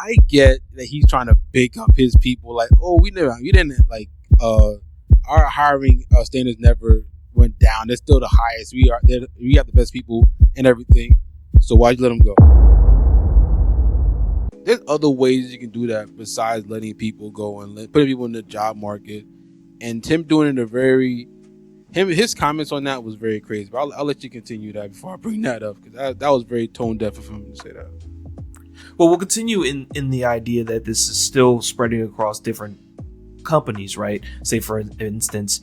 I get that he's trying to big up his people. Like, oh, we didn't like our hiring standards never went down. They're still the highest. We have the best people and everything. So why'd you let them go? There's other ways you can do that besides letting people go and putting people in the job market. And Tim doing it his comments on that was very crazy. But I'll let you continue that before I bring that up, because that was very tone deaf of him to say that. Well, we'll continue in the idea that this is still spreading across different companies, right? Say, for instance,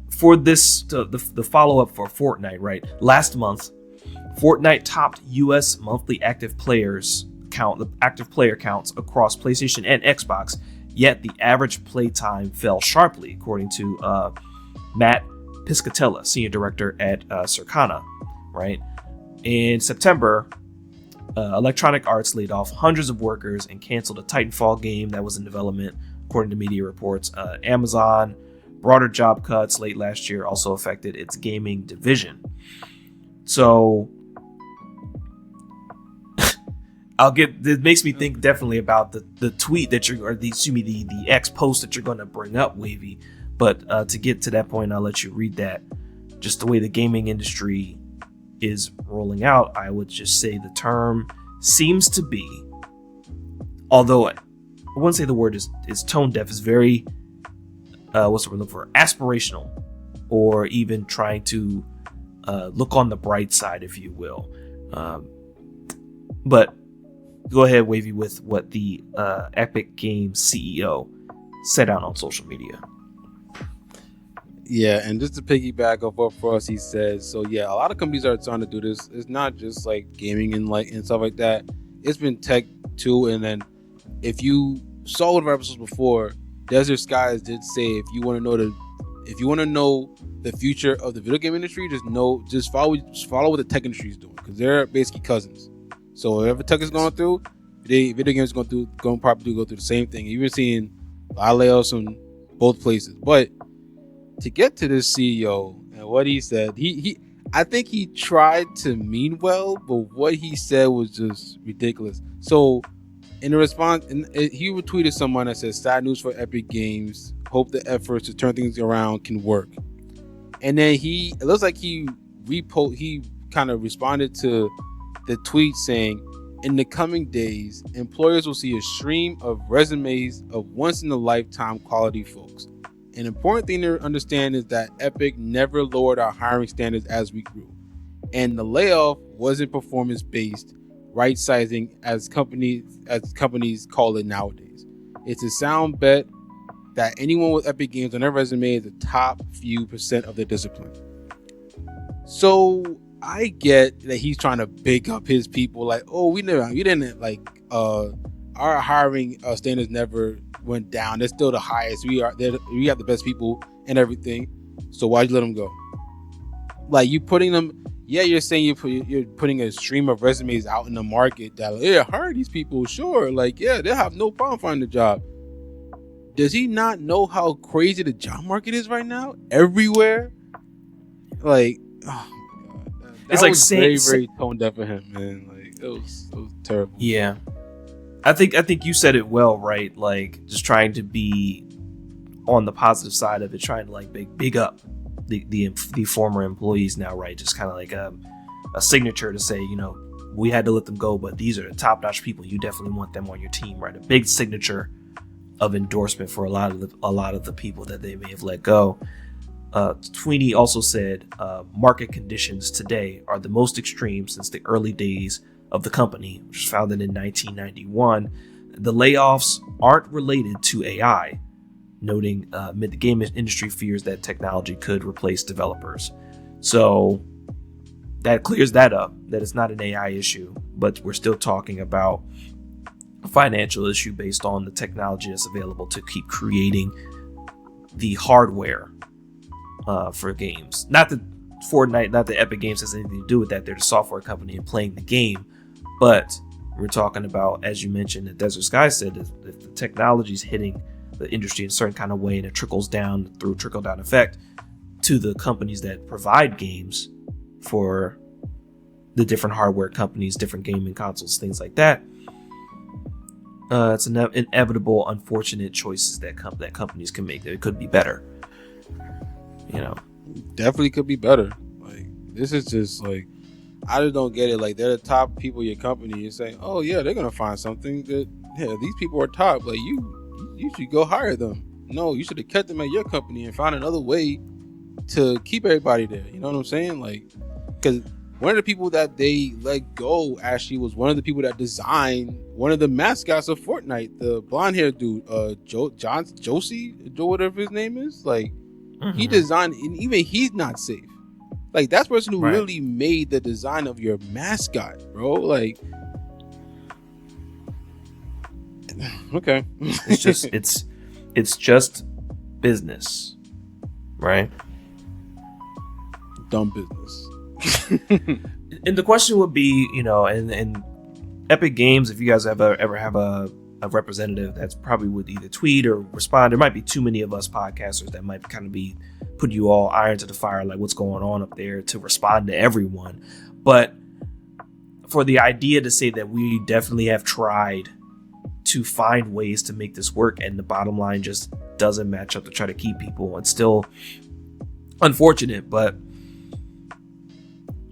for this, the follow-up for Fortnite, right? Last month, Fortnite topped U.S. monthly active player counts across PlayStation and Xbox, yet the average play time fell sharply, according to Matt Piscatella, senior director at Circana, right? In September, Electronic Arts laid off hundreds of workers and canceled a Titanfall game that was in development, according to media reports. Amazon, broader job cuts late last year also affected its gaming division. So it makes me think definitely about the tweet that the X post that you're going to bring up, Wavy. But to get to that point, I'll let you read that. Just the way the gaming industry is rolling out, I would just say the term seems to be, although I wouldn't say the word is tone deaf, is very what's the word looking for, aspirational, or even trying to look on the bright side, if you will. But go ahead, Wavy, with what the Epic Games CEO said out on social media. Yeah, and just to piggyback off what Frosty said, so yeah, a lot of companies are trying to do this. It's not just like gaming and stuff like that. It's been tech too. And then if you saw one of our episodes before, Desert Skies did say if you want to know the future of the video game industry, just follow what the tech industry is doing, because they're basically cousins. So whatever tech is going through, video games going to probably go through the same thing. You've been seeing a lot of layoffs in both places, but to get to this CEO and what he said, I think he tried to mean well, but what he said was just ridiculous. So in a response, he retweeted someone that says, "Sad news for Epic Games. Hope the efforts to turn things around can work." And then it looks like he kind of responded to the tweet saying, "In the coming days, employers will see a stream of resumes of once-in-a-lifetime quality folks. An important thing to understand is that Epic never lowered our hiring standards as we grew. And the layoff wasn't performance-based right sizing as companies call it nowadays. It's a sound bet that anyone with Epic Games on their resume is the top few % of their discipline." So I get that he's trying to big up his people, like, oh, we didn't like our hiring standards never went down. They're still the highest. We have the best people and everything. So why'd you let them go? Like, you putting them, yeah, you're saying you're putting a stream of resumes out in the market that, yeah, hire these people, sure. Like, yeah, they'll have no problem finding a job. Does he not know how crazy the job market is right now? Everywhere? Like, oh my God. That was very, very tone deaf for him, man. Like, it was terrible. Yeah. I think you said it well, right? Like, just trying to be on the positive side of it, trying to like big up the former employees now, right? Just kind of like a signature to say, we had to let them go, but these are the top-notch people. You definitely want them on your team, right? A big signature of endorsement for a lot of the people that they may have let go. Tweeny also said, market conditions today are the most extreme since the early days of the company, which was founded in 1991. The layoffs aren't related to AI, noting the game industry fears that technology could replace developers. So that clears that up, that it's not an AI issue, but we're still talking about a financial issue based on the technology that's available to keep creating the hardware for games. Not that Fortnite, not that Epic Games has anything to do with that. They're the software company and playing the game. But we're talking about, as you mentioned, that Desert Sky said, if the technology is hitting the industry in a certain kind of way and it trickles down through trickle-down effect to the companies that provide games for the different hardware companies, different gaming consoles, things like that, It's inevitable, unfortunate choices that companies can make. That it could be better. You know, definitely could be better. Like this is just like I just don't get it. Like they're the top people in your company. You're saying, oh yeah, they're gonna find something that these people are top. Like you should go hire them. No, you should have kept them at your company and found another way to keep everybody there. You know what I'm saying? Like, because one of the people that they let go actually was one of the people that designed one of the mascots of Fortnite, the blonde haired dude, Josie, whatever his name is. Like, he designed, and even he's not safe. Like, that's the person who really made the design of your mascot, bro. Like, okay, it's just business, right? Dumb business. And the question would be, you know, and Epic Games, if you guys ever have a representative that's probably would either tweet or respond. There might be too many of us podcasters that might kind of be putting you all iron to the fire, like what's going on up there, to respond to everyone. But for the idea to say that we definitely have tried to find ways to make this work and the bottom line just doesn't match up to try to keep people, it's still unfortunate. But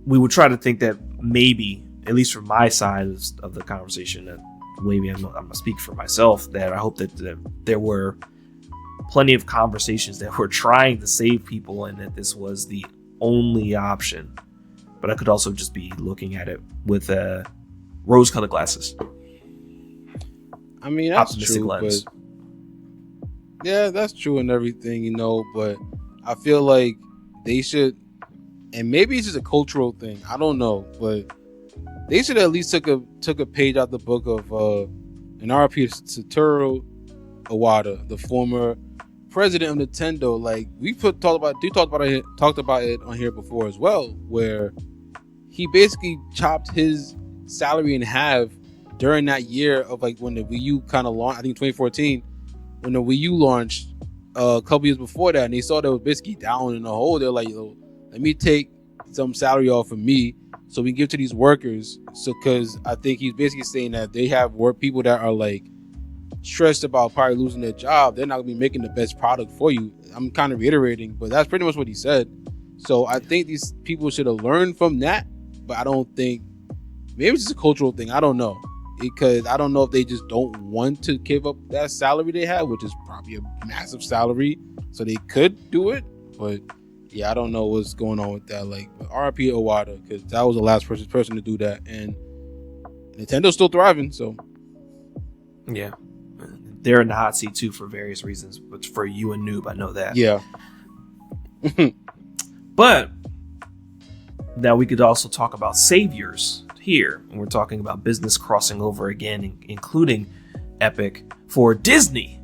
we would try to think that maybe, at least from my side of the conversation, that maybe I'm gonna speak for myself, that I hope that there were plenty of conversations that were trying to save people and that this was the only option. But I could also just be looking at it with rose-colored glasses. I mean, that's optimistic true, lens. but yeah, that's true and everything, you know, but I feel like they should, and maybe it's just a cultural thing, I don't know, but they should at least took a page out the book of an RP Satoru Iwata, the former president of Nintendo. Like talked about it on here before as well, where he basically chopped his salary in half during that year of like when the Wii U kind of launched. I think 2014, when the Wii U launched a couple years before that, and they saw that it was basically down in the hole. They're like, yo, let me take some salary off of me so we can give to these workers. So, because I think he's basically saying that they have work people that are like stressed about probably losing their job. They're not gonna be making the best product for you. I'm kind of reiterating, but that's pretty much what he said. So I think these people should have learned from that, but I don't think, maybe it's just a cultural thing. I don't know, because I don't know if they just don't want to give up that salary they have, which is probably a massive salary, so they could do it. But yeah, I don't know what's going on with that. Like RP Iwata, because that was the last person to do that, and Nintendo's still thriving. So yeah, they're in the hot seat too for various reasons. But for you and Noob, I know that. Yeah. But now we could also talk about saviors here, and we're talking about business crossing over again, including Epic for Disney.